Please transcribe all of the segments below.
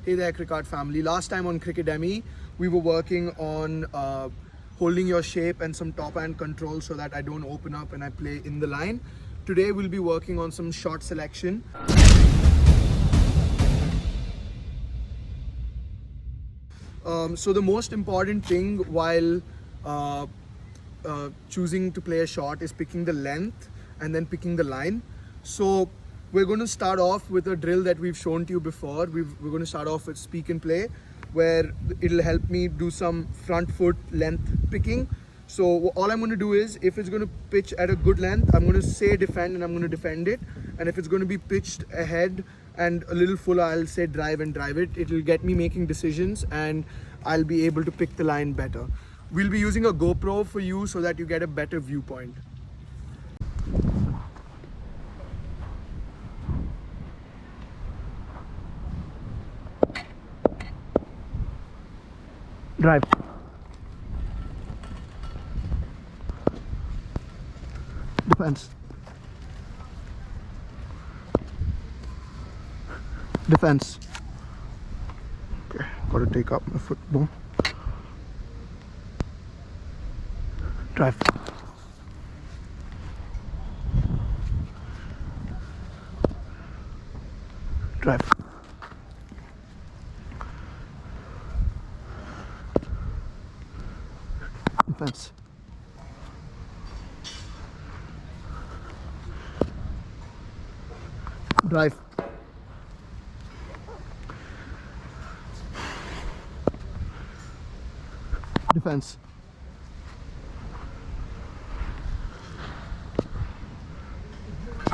Hey there, Cricket family. Last time on Cricketemy, we were working on holding your shape and some top hand control so that I don't open up and I play in the line. Today we'll be working on some shot selection. So the most important thing while choosing to play a shot is picking the length and then picking the line. So we're going to start off with a drill that we've shown to you before. We're going to start off with speak and play, where it'll help me do some front foot length picking. So all I'm going to do is, if it's going to pitch at a good length, I'm going to say defend and I'm going to defend it. And if it's going to be pitched ahead and a little fuller, I'll say drive and drive it. It'll get me making decisions and I'll be able to pick the line better. We'll be using a GoPro for you so that you get a better viewpoint. Drive. Defense. Defense. Okay, gotta take up my foot more. Drive. Drive. Defense. Drive. Defense.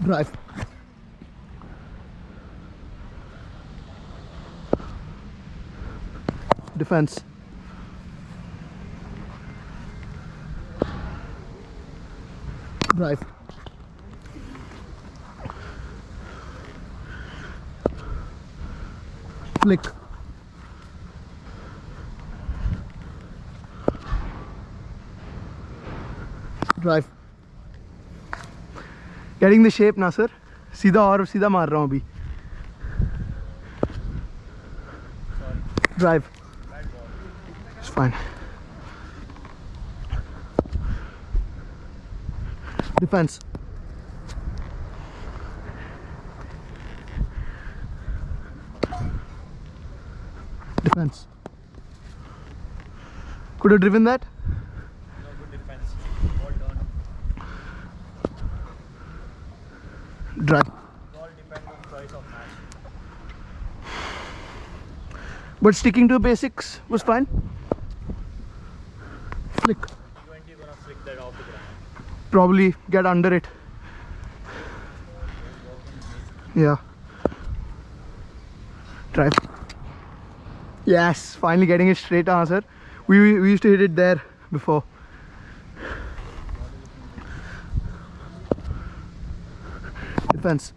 Drive. Defense. Drive. Flick. Drive. Getting the shape ना sir, सीधा और सीधा मार रहा हूँ अभी. Drive. It's fine. Defense. Defense. Could have driven that? No, good defense. Ball done. Drive. It all depends on choice of match. But sticking to the basics was fine. Flick. T20 gonna flick that off the ground. Probably get under it. Yeah. Drive. Yes, finally getting it straight answer. We used to hit it there before. Defense.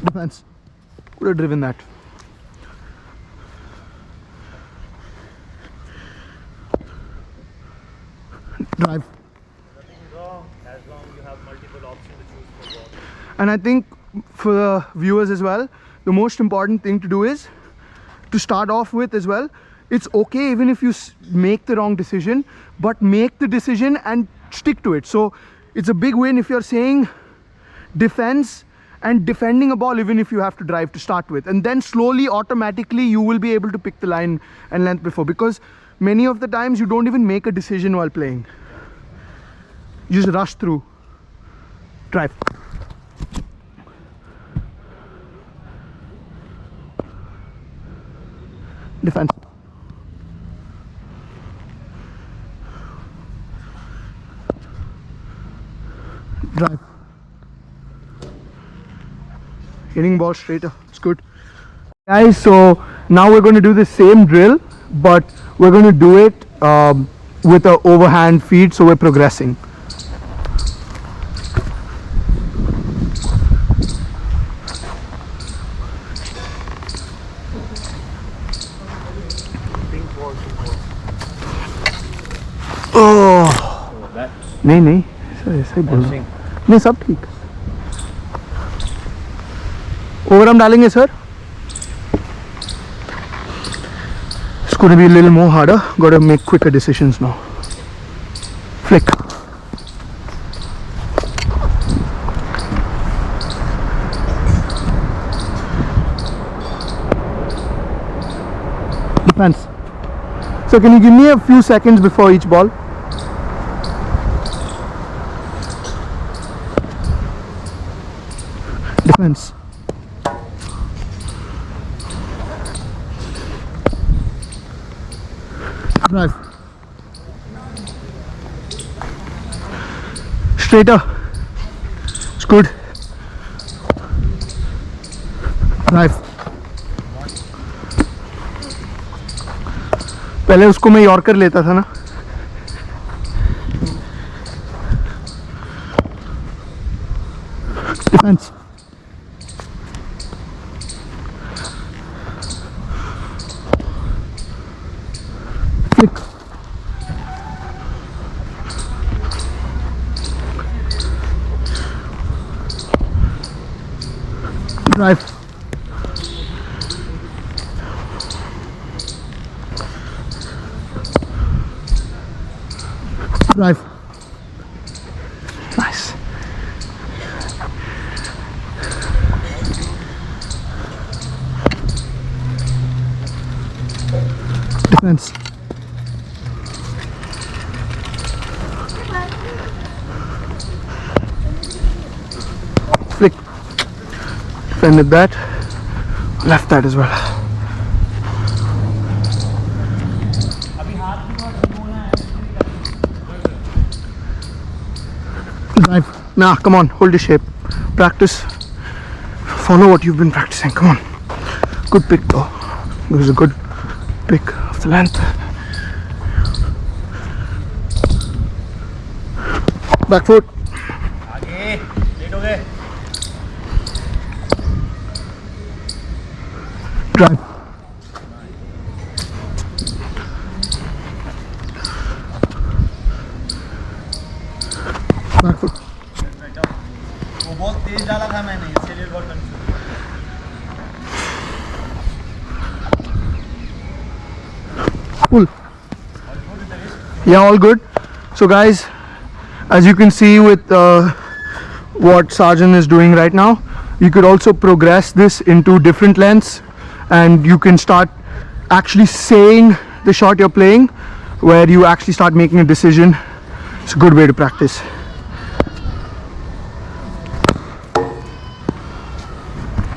Defense. Could have driven that. Drive. Nothing wrong as long as you have multiple options to choose for ball. And I think for the viewers as well, the most important thing to do is to start off with as well. It's okay even if you make the wrong decision, but make the decision and stick to it. So it's a big win if you're saying defense and defending a ball, even if you have to drive to start with, and then slowly automatically you will be able to pick the line and length before, because many of the times you don't even make a decision while playing. You just rush through. Drive. Defense. Drive. Hitting ball straighter. It's good. Guys, so now we're going to do the same drill, but we're going to do it with an overhand feed, so we're progressing. नहीं नहीं ऐसा ऐसा ही बोल रहा हूँ. नहीं सब ठीक. Overarm डालेंगे sir. It's going to be a little more harder. Got to make quicker decisions now. Flick. Defense. So can you give me a few seconds before each ball? Defense. Drive. Straighter. It's good. Drive. पहले उसको मैं yorker लेता था ना. Defense. Flick. Drive. Drive. Nice. Defense. Flick. Defended that. Left that as well. Drive. Nah, come on, hold the shape. Practice. Follow what you've been practicing. Come on. Good pick though. It was a good pick of the length. Back foot. आगे late हो गए. Drive. Back foot. वो बहुत तेज डाला था मैंने, इसलिए बहुत confuse. Pull. Yeah, all good. So guys, as you can see with what Sarjan is doing right now, you could also progress this into different lengths, and you can start actually saying the shot you're playing, where you actually start making a decision. It's a good way to practice.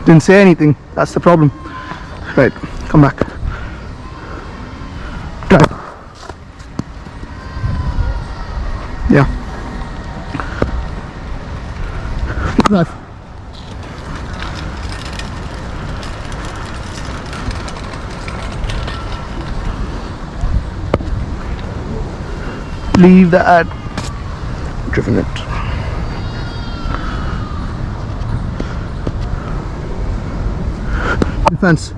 Didn't say anything, that's the problem. Right, come back. Drive. Yeah. Drive. Leave that. Driven it. Defense.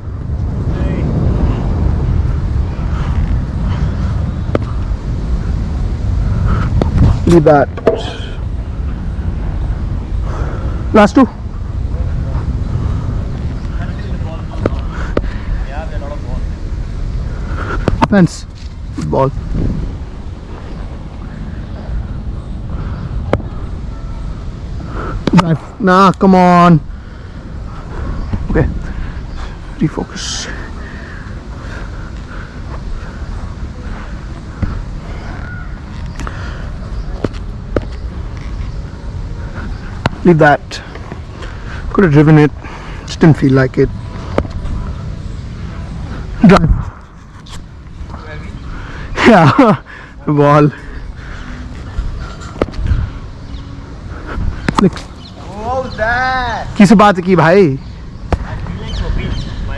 Leave that. Last two. Yeah, there are a lot of balls. Defense. Good ball. Drive. Nah, come on. Okay. Refocus. Leave that. Could have driven it. Just didn't feel like it. Drive. Yeah. The ball. Flick. What was that? किस बात की भाई? I'm feeling so big. My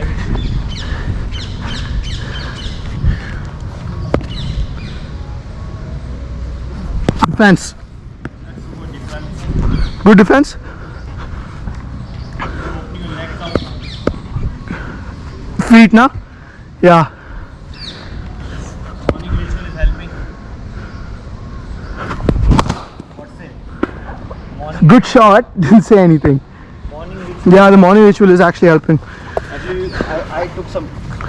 Defense. That's good defense. Good defense. Opening your legs up. Feet na? Yeah. Morning ritual is helping. What's it? Morning Good shot. Didn't say anything. Morning ritual. Yeah, the morning ritual is actually helping. Actually,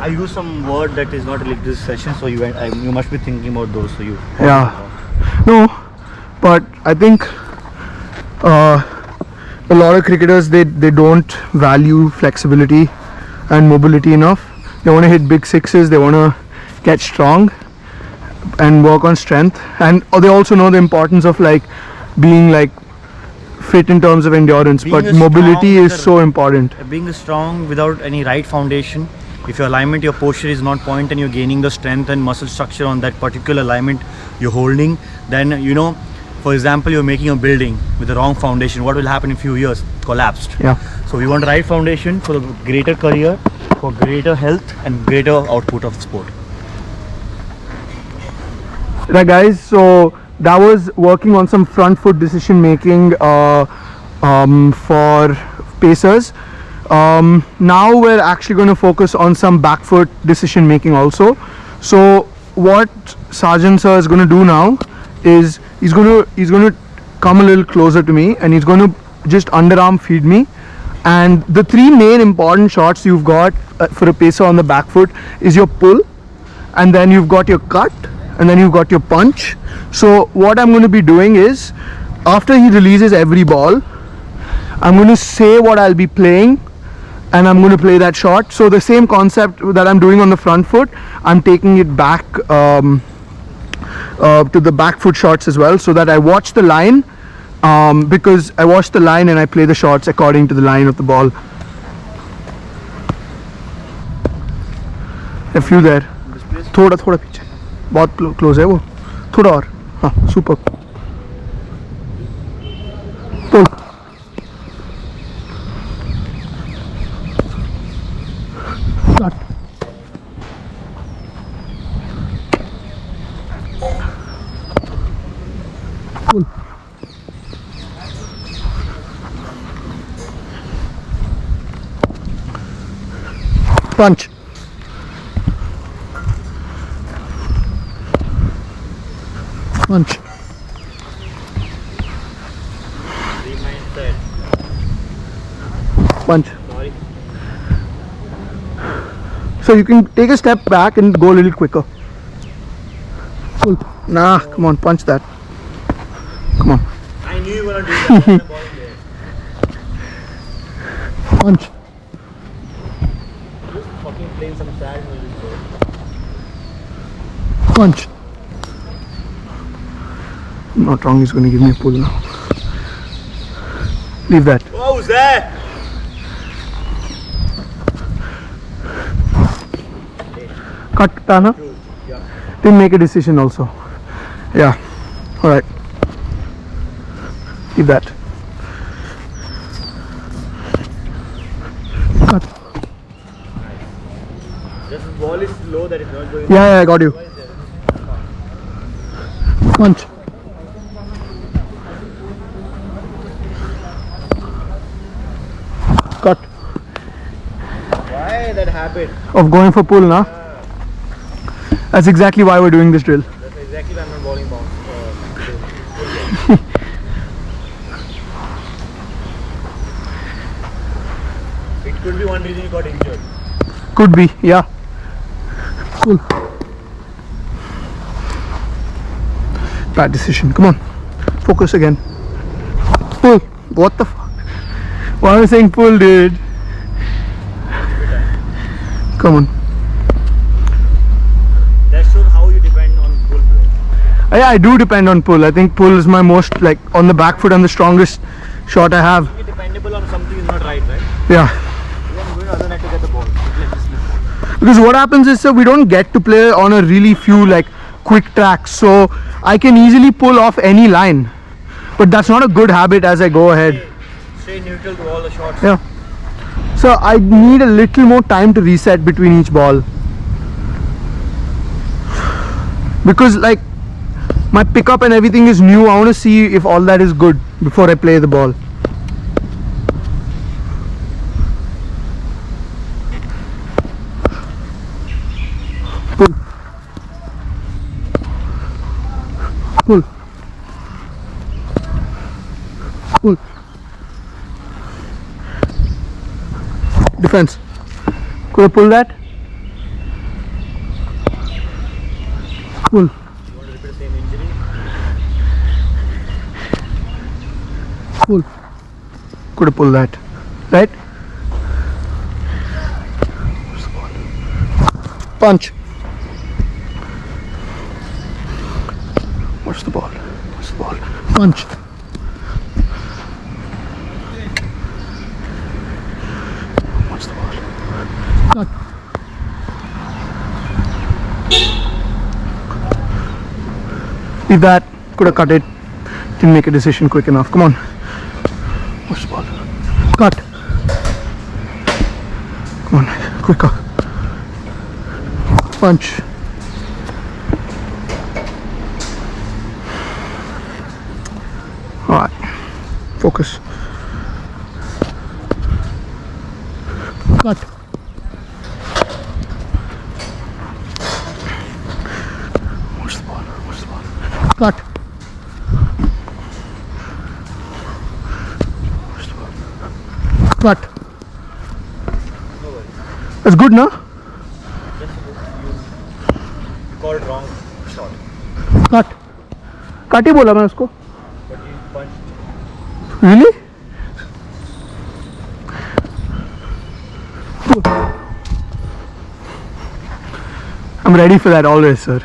I used some word that is not related to this session, so you must be thinking about those. So you. Yeah. No, but I think a lot of cricketers they don't value flexibility and mobility enough. They want to hit big sixes. They want to get strong and work on strength, and they also know the importance of like being like fit in terms of endurance. Being But a mobility strong is so important. Being strong without any right foundation, if your alignment, your posture is not point and you're gaining the strength and muscle structure on that particular alignment you're holding, then you know, for example, you're making a building with the wrong foundation, what will happen in few years? Collapsed. Yeah. So we want the right foundation for the greater career, for greater health and greater output of sport. Right, guys. So that was working on some front foot decision making for pacers. Now we're actually going to focus on some back foot decision making also. So what Sarjan sir is going to do now is he's going to come a little closer to me and he's going to just underarm feed me. And the three main important shots you've got for a pacer on the back foot is your pull, and then you've got your cut, and then you've got your punch. So what I'm going to be doing is, after he releases every ball, I'm going to say what I'll be playing and I'm going to play that shot. So the same concept that I'm doing on the front foot, I'm taking it back to the back foot shots as well, so that I watch the line, because I watch the line and I play the shots according to the line of the ball. A few there. थोड़ा थोड़ा पीछे, बहुत close है वो, थोड़ा और, हाँ super. Pull. Cut. Pull. Punch. Punch. Punch. Sorry. So you can take a step back and go a little quicker. Pull. Nah, come on, punch that. Come on. I knew you were going to do that. That's the ball there. Punch. Just fucking playing some sad music, bro. Punch. I'm not wrong, he's going to give me a pull now. Leave that. What was that? Cut Tana. Yeah. Didn't make a decision also. Yeah. Alright. Leave that. Cut. Just the ball is low, that is not going. Yeah, I got you. Why is there? Punch. Cut. Why that habit? Of going for pull, na? That's exactly why we're doing this drill. That's exactly why I'm not bowling bounce. It could be one reason you got injured. Could be, yeah. Pull. Bad decision. Come on. Focus again. Pull. What the fuck? Why am I saying pull, dude? Come on. That shows how you depend on pull, bro. Yeah, I do depend on pull. I think pull is my most, like, on the back foot and the strongest shot I have. You're dependable on something is not right, right? Yeah. Then going other net to get the ball. Like this. Because what happens is, we don't get to play on a really few like quick tracks, so I can easily pull off any line, but that's not a good habit as I go ahead. Stay neutral to all the shots. Yeah, so I need a little more time to reset between each ball, because like my pickup and everything is new. I want to see if all that is good before I play the ball. Pull. Pull. Pull. Defense. Could I pull that? Pull. You want to repeat the same injury? Pull. Could have pulled that, right? Punch. What's the ball? What's the ball? Punch. What's the ball? Cut. Leave that. Could have cut it. Didn't make a decision quick enough. Come on. What's the ball? Cut. Come on. Quicker. Punch. Alright. Focus. Cut. What's the ball? What's the ball? Cut. What's the ball? Cut. That's good, no? You called wrong shot. Cut. Cut ही बोला मैं उसको. But you punched. Really? I'm ready for that always, sir.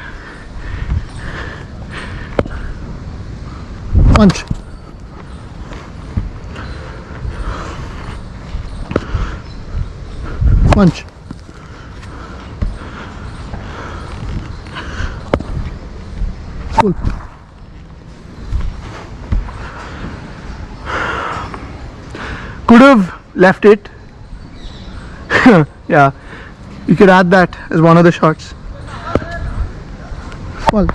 Punch. Punch. Pull. Could have left it. Yeah, you could add that as one of the shots. Well,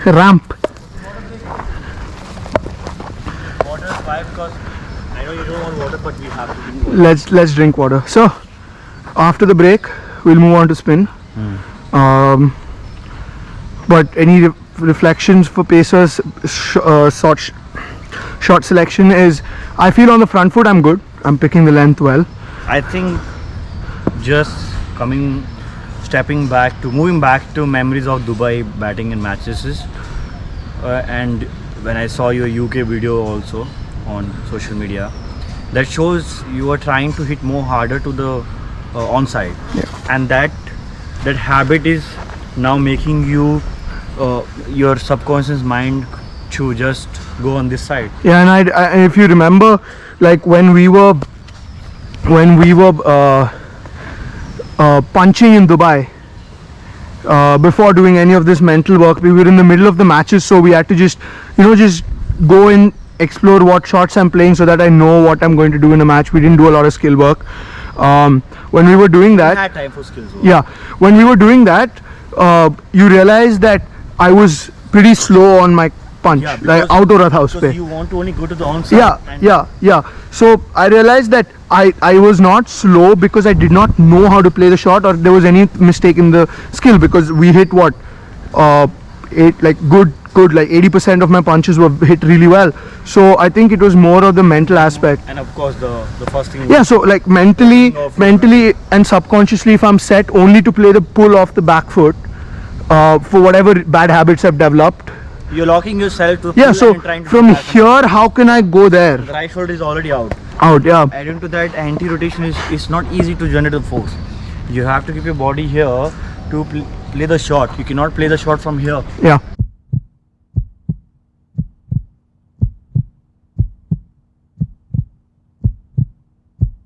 ramp. Water, why? Because I know you don't want water, but we have to drink water. Let's drink water. So after the break, we'll move on to spin. But any reflections for Pacers shot selection is, I feel on the front foot I'm good. I'm picking the length well. I think just moving back to memories of Dubai batting and matches, and when I saw your UK video also on social media, that shows you are trying to hit more harder to the onside, and that habit is now making you your subconscious mind to just go on this side. Yeah, and I if you remember, like when we were punching in Dubai, before doing any of this mental work, we were in the middle of the matches, so we had to just go and explore what shots I'm playing so that I know what I'm going to do in a match. We didn't do a lot of skill work. When we were doing that, I had time for skills work. yeah, when we were doing that, you realize that I was pretty slow on my punch, Yeah, like because- out of Rath house Because pe. you want to only go to the onside. and Yeah. So I realized that I was not slow because I did not know how to play the shot, or there was any mistake in the skill, because we hit what, good like 80% of my punches were hit really well. So I think it was more of the mental aspect. And of course the first thing. Yeah, so like mentally and subconsciously, if I'm set only to play the pull off the back foot, for whatever bad habits I've developed. You're locking yourself to. Yeah, pull so and trying to from do that. here, how can I go there? The right foot is already out. Out, yeah. Adding to that, anti-rotation is not easy to generate the force. You have to keep your body here to play the shot. You cannot play the shot from here. Yeah.